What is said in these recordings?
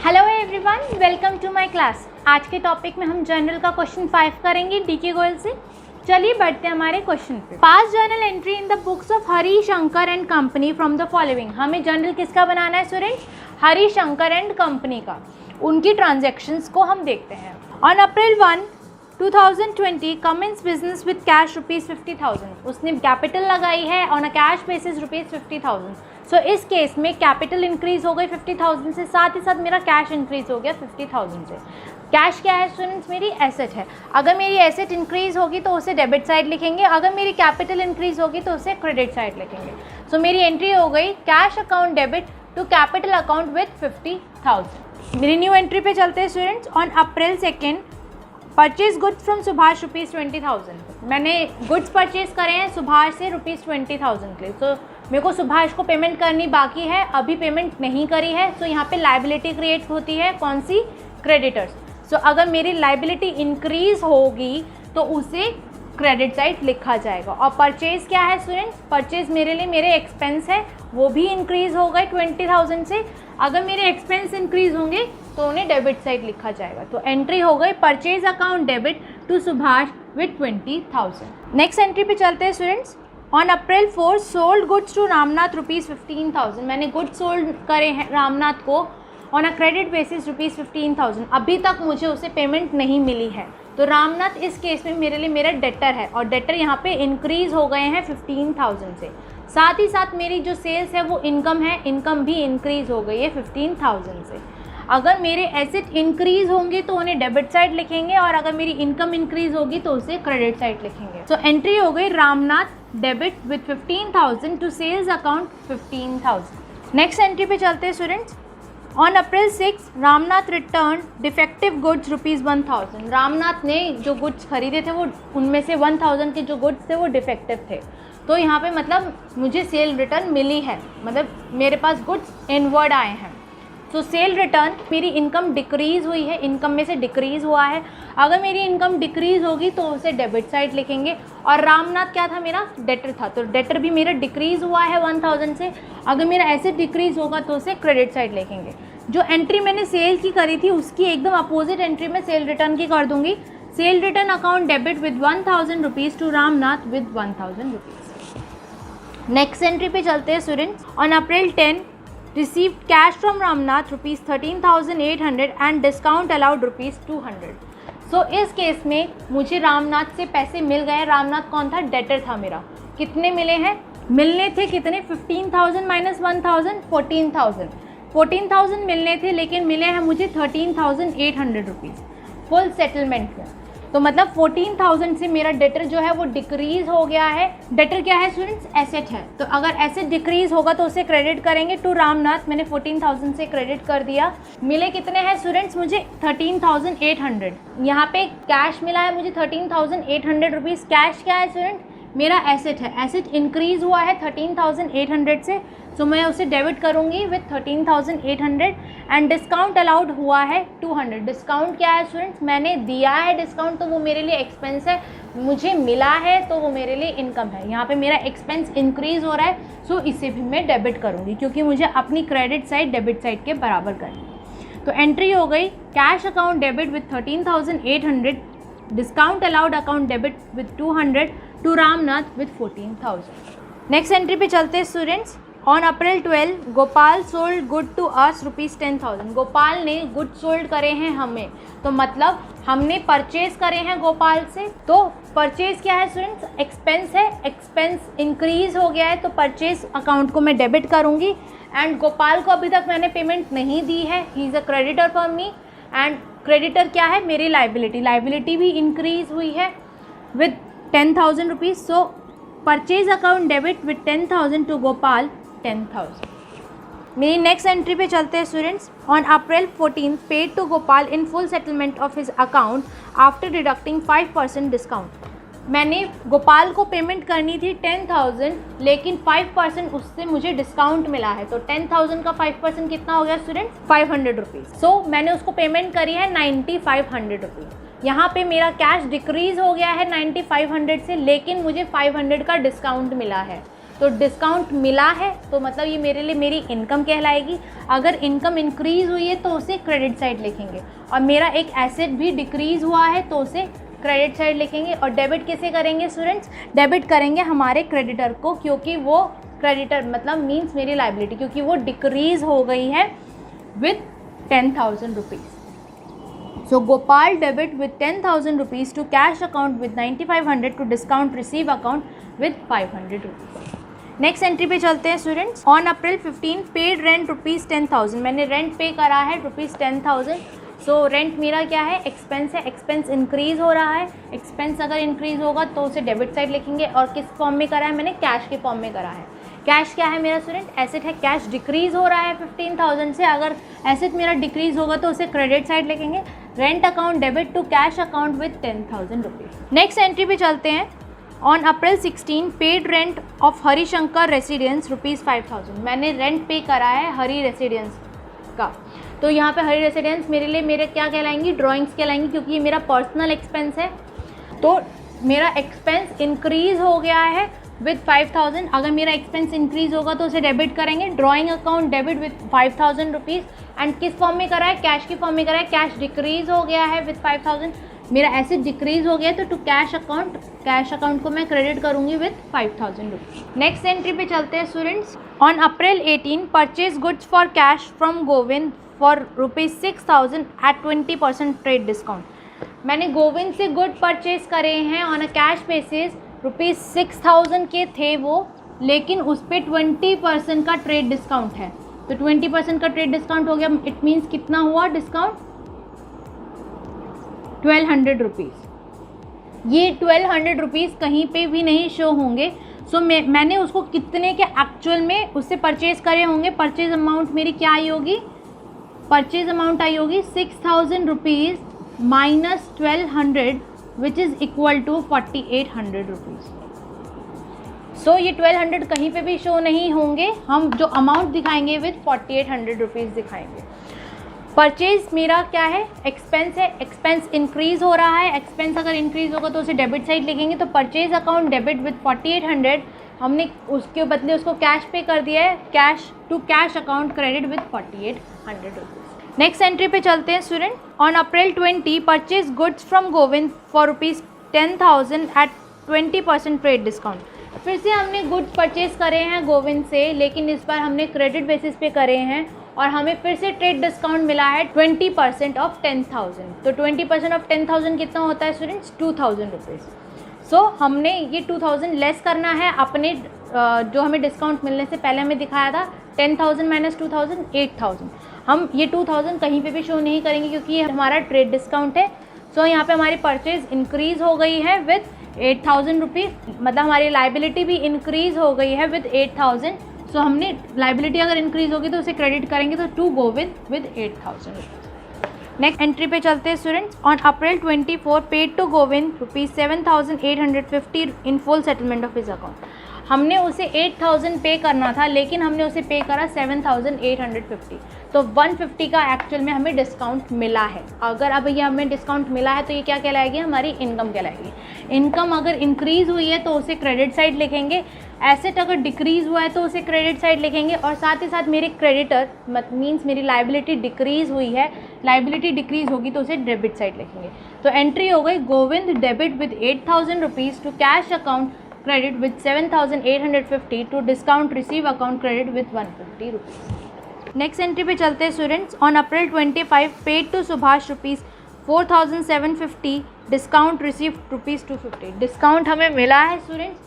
Hello everyone, welcome to my class. आज के topic में हम जर्नल का क्वेश्चन 5 करेंगे डीके गोयल से। चलिए बढ़ते हैं हमारे क्वेश्चन पे। पास journal entry in the books of Hari Shankar and company from the following. हमें जर्नल किसका बनाना है students? Hari Shankar and company का। उनकी ट्रांजेक्शन्स को हम देखते हैं। On April 1, 2020 Cummins business with cash ₹50,000। उसने कैपिटल लगाई है ऑन अ कैश बेसिस ₹50,000। सो इस केस में कैपिटल इंक्रीज हो गई 50,000 से, साथ ही साथ मेरा कैश इंक्रीज हो गया 50,000 से। कैश क्या है स्टूडेंट्स? मेरी एसेट है। अगर मेरी एसेट इंक्रीज होगी तो उसे डेबिट साइड लिखेंगे, अगर मेरी कैपिटल इंक्रीज होगी तो उसे क्रेडिट साइड लिखेंगे। सो मेरी एंट्री हो गई cash account debit to capital account with 50,000। मेरी न्यू एंट्री पे चलते हैं students. On April 2 purchase goods from Subhash ₹20,000। मैंने गुड्स परचेज करे हैं सुभाष से ₹20,000 के लिए। सो मेरे को सुभाष को पेमेंट करनी बाकी है, अभी पेमेंट नहीं करी है। सो यहाँ पे लाइबिलिटी क्रिएट होती है, कौन सी? क्रेडिटर्स। सो अगर मेरी लाइबिलिटी इंक्रीज होगी तो उसे क्रेडिट साइड लिखा जाएगा। और परचेज क्या है स्टूडेंट्स? परचेज मेरे लिए मेरे एक्सपेंस है, वो भी इंक्रीज हो गए 20,000 से। अगर मेरे एक्सपेंस इंक्रीज होंगे तो उन्हें डेबिट साइड लिखा जाएगा। तो एंट्री हो गई purchase account debit to Subhash with 20,000। Next entry पे चलते हैं students. On April 4 sold goods to Ramnath ₹15,000। मैंने गुड्स सोल्ड करे हैं रामनाथ को ऑन अ क्रेडिट बेसिस ₹15,000। अभी तक मुझे उसे पेमेंट नहीं मिली है, तो रामनाथ इस केस में मेरे लिए मेरा डेटर है और डेटर यहाँ पे इंक्रीज हो गए हैं 15,000 से। साथ ही साथ मेरी जो सेल्स है वो इनकम है, इनकम भी इंक्रीज हो गई है 15,000 से। अगर मेरे एसेट इंक्रीज होंगे तो उन्हें डेबिट साइड लिखेंगे और अगर मेरी इनकम इंक्रीज होगी तो उसे क्रेडिट साइड लिखेंगे। सो एंट्री हो गई Ramnath debit with 15,000 to sales account 15,000। Next entry पे चलते हैं students. On April 6 Ramnath return defective goods ₹1,000। Ramnath ने जो गुड्स खरीदे थे वो उनमें से 1,000 के जो गुड्स थे वो डिफेक्टिव थे। तो यहाँ पे मतलब मुझे सेल रिटर्न मिली है, मतलब मेरे पास गुड्स इनवर्ड आए हैं। तो सेल रिटर्न, मेरी इनकम डिक्रीज़ हुई है, इनकम में से डिक्रीज़ हुआ है। अगर मेरी इनकम डिक्रीज़ होगी तो उसे डेबिट साइड लिखेंगे। और रामनाथ क्या था? मेरा डेटर था, तो डेटर भी मेरा डिक्रीज़ हुआ है 1,000 से। अगर मेरा एसेट डिक्रीज़ होगा तो उसे क्रेडिट साइड लिखेंगे। जो एंट्री मैंने सेल की करी थी उसकी एकदम अपोजिट एंट्री में सेल रिटर्न की कर दूंगी। Sale return account debit with ₹1,000 to Ramnath with ₹1,000। Next entry पे चलते हैं students. On April 10 received cash from Ramnath ₹13,800 and discount allowed ₹200। सो इस केस में मुझे रामनाथ से पैसे मिल गए। रामनाथ कौन था? डेटर था मेरा। कितने मिले हैं? मिलने थे कितने? 15,000 माइनस 1,000 14,000। 14,000 मिलने थे लेकिन मिले हैं मुझे ₹13,800 फुल सेटलमेंट में। तो मतलब 14,000 से मेरा डेटर जो है वो डिक्रीज़ हो गया है। डेटर क्या है स्टूडेंट्स? एसेट है। तो अगर एसेट डिक्रीज़ होगा तो उसे क्रेडिट करेंगे टू रामनाथ। मैंने 14,000 से क्रेडिट कर दिया। मिले कितने हैं स्टूडेंट्स? मुझे 13,800। यहाँ पे कैश मिला है मुझे ₹13,800। कैश क्या है स्टूडेंट? मेरा एसेट है। एसेट इंक्रीज़ हुआ है 13,800 से, सो मैं उसे डेबिट करूँगी विथ 13,800 एंड डिस्काउंट अलाउड हुआ है 200। डिस्काउंट क्या है स्टूडेंट्स? मैंने दिया है डिस्काउंट, तो वो मेरे लिए एक्सपेंस है। मुझे मिला है तो वो मेरे लिए इनकम है। यहाँ पे मेरा एक्सपेंस इंक्रीज़ हो रहा है, सो इसे भी मैं डेबिट करूँगी क्योंकि मुझे अपनी क्रेडिट साइड डेबिट साइड के बराबर करनी है। तो एंट्री हो गई cash account debit with 13,800, discount allowed account debit with 200 to Ramnath with 14,000। Next entry पे चलते हैं students. On April 12 Gopal sold good to us ₹10,000। Gopal ने गुड सोल्ड करे हैं हमें, तो मतलब हमने परचेज करे हैं गोपाल से। तो परचेज क्या है स्टूडेंट्स? एक्सपेंस है। एक्सपेंस इंक्रीज हो गया है तो परचेज अकाउंट को मैं डेबिट करूंगी। एंड गोपाल को अभी तक मैंने पेमेंट नहीं दी है, he is a creditor for me. And creditor क्या है? मेरी लाइबिलिटी। लाइबिलिटी भी इंक्रीज हुई है with ₹10,000। So purchase account debit with 10,000 to Gopal 10,000। मेरी नेक्स्ट एंट्री पे चलते हैं students. On April 14 paid to Gopal in full settlement of his account after deducting 5% discount. मैंने गोपाल को पेमेंट करनी थी 10,000 लेकिन 5% उससे मुझे डिस्काउंट मिला है। तो 10,000 का 5% कितना हो गया स्टूडेंट्स? ₹500। सो मैंने उसको पेमेंट करी है ₹9,500। यहाँ पे मेरा कैश डिक्रीज़ हो गया है 9,500 से, लेकिन मुझे 500 का डिस्काउंट मिला है। तो डिस्काउंट मिला है तो मतलब ये मेरे लिए मेरी इनकम कहलाएगी। अगर इनकम इंक्रीज़ हुई है तो उसे क्रेडिट साइड लिखेंगे, और मेरा एक एसेट भी डिक्रीज़ हुआ है तो उसे क्रेडिट साइड लिखेंगे। और डेबिट किसे करेंगे स्टूडेंट्स? डेबिट करेंगे हमारे क्रेडिटर को, क्योंकि वो क्रेडिटर मतलब मीन्स मेरी लाइबिलिटी, क्योंकि वो डिक्रीज़ हो गई है with 10,000 rupees. So Gopal debit with 10,000 rupees to cash account with 9,500 to discount receive account with 500 rupees. Next entry पे चलते हैं students. On April 15 paid rent rupees 10,000, मैंने रेंट पे करा है रुपीज़ 10,000। सो रेंट मेरा क्या है? एक्सपेंस है, एक्सपेंस इंक्रीज़ हो रहा है। एक्सपेंस अगर इंक्रीज़ होगा तो उसे डेबिट साइड लिखेंगे। और किस फॉर्म में करा है? मैंने कैश के फॉर्म में करा है। कैश क्या है मेरा स्टूडेंट? एसेट है। कैश डिक्रीज़ हो रहा है 15,000 से, अगर एसेट मेरा डिक्रीज़ होगा तो उसे क्रेडिट साइड लिखेंगे। Rent account debit to cash account with 10,000 rupees. Next entry पे चलते हैं। On April 16 paid rent of Harishankar residence rupees 5,000, मैंने रेंट पे करा है हरी रेसिडेंस का। तो यहाँ पे हरी रेसिडेंस मेरे लिए मेरे क्या कहलाएंगी? ड्राइंग्स कहलाएंगी, क्योंकि ये मेरा पर्सनल एक्सपेंस है। तो मेरा एक्सपेंस इंक्रीज़ हो गया है विद 5,000। अगर मेरा एक्सपेंस इंक्रीज़ होगा तो उसे डेबिट करेंगे। Drawing account debit with 5,000 rupees. And किस फॉर्म में करा है? कैश की फॉर्म में करा है। कैश डिक्रीज़ हो गया है विद 5,000। मेरा एसेट डिक्रीज़ हो गया तो टू कैश अकाउंट को मैं क्रेडिट करूँगी विद 5,000 रुपीज़। नेक्स्ट एंट्री पे चलते हैं students. On April 18 purchase goods for cash from Govind for rupees 6,000 at 20% trade discount. मैंने गोविंद से गुड परचेज करे हैं on a cash basis. Rupees 6,000 के थे वो, लेकिन उस पर 20% का ट्रेड डिस्काउंट है। तो 20% का ट्रेड डिस्काउंट हो गया। इट मीन्स कितना हुआ डिस्काउंट? 1,200 रुपीज़। ये 1,200 रुपीज़ कहीं पे भी नहीं शो होंगे। सो मैंने उसको कितने के एक्चुअल में उससे परचेज़ करे होंगे। परचेज अमाउंट मेरी क्या आई होगी? परचेज अमाउंट आई होगी 6,000 rupees minus 1,200 which is equal to 4,800 rupees. So ये 1,200 कहीं पे भी शो नहीं होंगे। हम जो अमाउंट दिखाएंगे विद 4,800 रुपीज़ दिखाएंगे। परचेज मेरा क्या है? एक्सपेंस है। एक्सपेंस इंक्रीज़ हो रहा है। एक्सपेंस अगर इंक्रीज़ होगा तो उसे डेबिट साइड लिखेंगे। तो परचेज अकाउंट डेबिट विद 4,800, हमने उसके बदले उसको कैश पे कर दिया है। Cash to cash account credit with 4,800 rupees. Next entry पे चलते हैं student. On April 20 purchase goods from Govind for rupees 10,000 at 20% trade discount. फिर से हमने गुड्स परचेज करे हैं गोविंद से, लेकिन इस बार हमने क्रेडिट बेसिस पे करे हैं और हमें फिर से ट्रेड डिस्काउंट मिला है 20% ऑफ 10,000। तो 20% ऑफ 10,000 कितना होता है स्टूडेंट्स? 2,000 रुपीज़। सो हमने ये 2,000 लेस करना है अपने जो हमें डिस्काउंट मिलने से पहले हमें दिखाया था 10,000 माइनस 2,000 8,000। हम ये 2,000 कहीं पे भी शो नहीं करेंगे क्योंकि ये हमारा ट्रेड डिस्काउंट है। सो यहाँ पे हमारी परचेज इंक्रीज़ हो गई है विद 8,000 रुपीज़, मतलब हमारी लाइबिलिटी भी इंक्रीज़ हो गई है विद 8,000। सो हमने लाइबिलिटी अगर इंक्रीज़ होगी तो उसे क्रेडिट करेंगे, तो to Govind with 8,000 rupees. Next entry पे चलते हैं students. On April 24 paid to Govind rupees 7,850 in full settlement of his account. हमने उसे 8,000 पे करना था, लेकिन हमने उसे पे करा 7,850। तो 150 का एक्चुअल में हमें डिस्काउंट मिला है। अगर अब ये हमें डिस्काउंट मिला है तो ये क्या कहलाएगी? हमारी इनकम कहलाएगी। इनकम अगर इंक्रीज़ हुई है तो उसे क्रेडिट साइड लिखेंगे। एसेट अगर डिक्रीज़ हुआ है तो उसे क्रेडिट साइड लिखेंगे। और साथ ही साथ मेरे क्रेडिटर मीन्स मेरी लाइबिलिटी डिक्रीज़ हुई है, लाइबिलिटी डिक्रीज़ होगी तो उसे डेबिट साइड लिखेंगे। तो एंट्री हो गई Govind debit with 8,000 rupees to cash account credit with 7,850 to discount receive account credit with 150 rupees. Next entry पे चलते हैं students. On April 25 paid to Subhash rupees 4,750 discount receive rupees 250। Discount हमें मिला है स्टूडेंट्स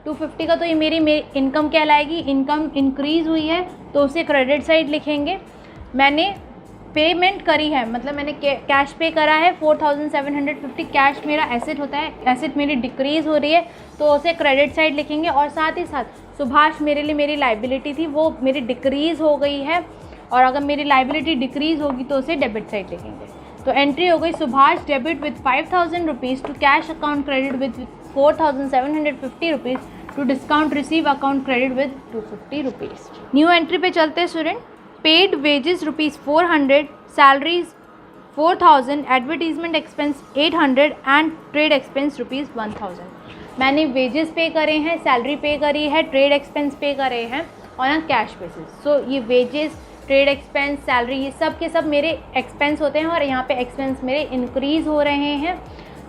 250 का, तो ये मेरी इनकम कहलाएगी। इनकम इंक्रीज़ हुई है तो उसे क्रेडिट साइड लिखेंगे। मैंने पेमेंट करी है, मतलब मैंने कैश पे करा है 4,750। कैश मेरा एसेट होता है, एसेट मेरी डिक्रीज़ हो रही है तो उसे क्रेडिट साइड लिखेंगे। और साथ ही साथ सुभाष मेरे लिए मेरी लाइबिलिटी थी, वो मेरी डिक्रीज़ हो गई है, और अगर मेरी लाइबिलिटी डिक्रीज़ होगी तो उसे डेबिट साइड लिखेंगे। तो एंट्री हो गई Subhash debit with 5,000 rupees to cash account credit with 4,750 rupees to discount receive account credit with 250 rupees. New entry पे चलते हैं student. Paid wages rupees 400, salaries 4,000, advertisement expense 800 and trade expense rupees 1,000। मैंने wages पे करे हैं, salary पे करी है, ट्रेड एक्सपेंस पे करे हैं ऑन अ कैश बेसिस। सो ये वेजेस, ट्रेड एक्सपेंस, सैलरी, ये सब के सब मेरे एक्सपेंस होते हैं और यहाँ पे एक्सपेंस मेरे इंक्रीज़ हो रहे हैं।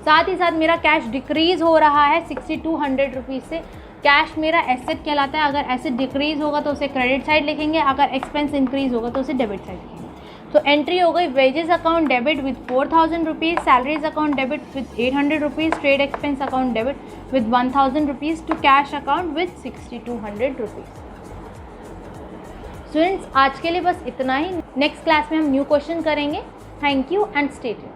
साथ ही साथ मेरा कैश डिक्रीज़ हो रहा है 6200 रुपीज़ से। कैश मेरा एसेट कहलाता है, अगर एसेट डिक्रीज़ होगा तो उसे क्रेडिट साइड लिखेंगे, अगर एक्सपेंस इंक्रीज़ होगा तो उसे डेबिट साइड लिखेंगे। तो एंट्री हो गई wages account debit with 4000 rupees, salaries account debit with 800 rupees, trade expense account debit with 1000 rupees to cash account with 6200 rupees. Students, आज के लिए बस इतना ही। नेक्स्ट क्लास में हम न्यू क्वेश्चन करेंगे। Thank you and stay tuned.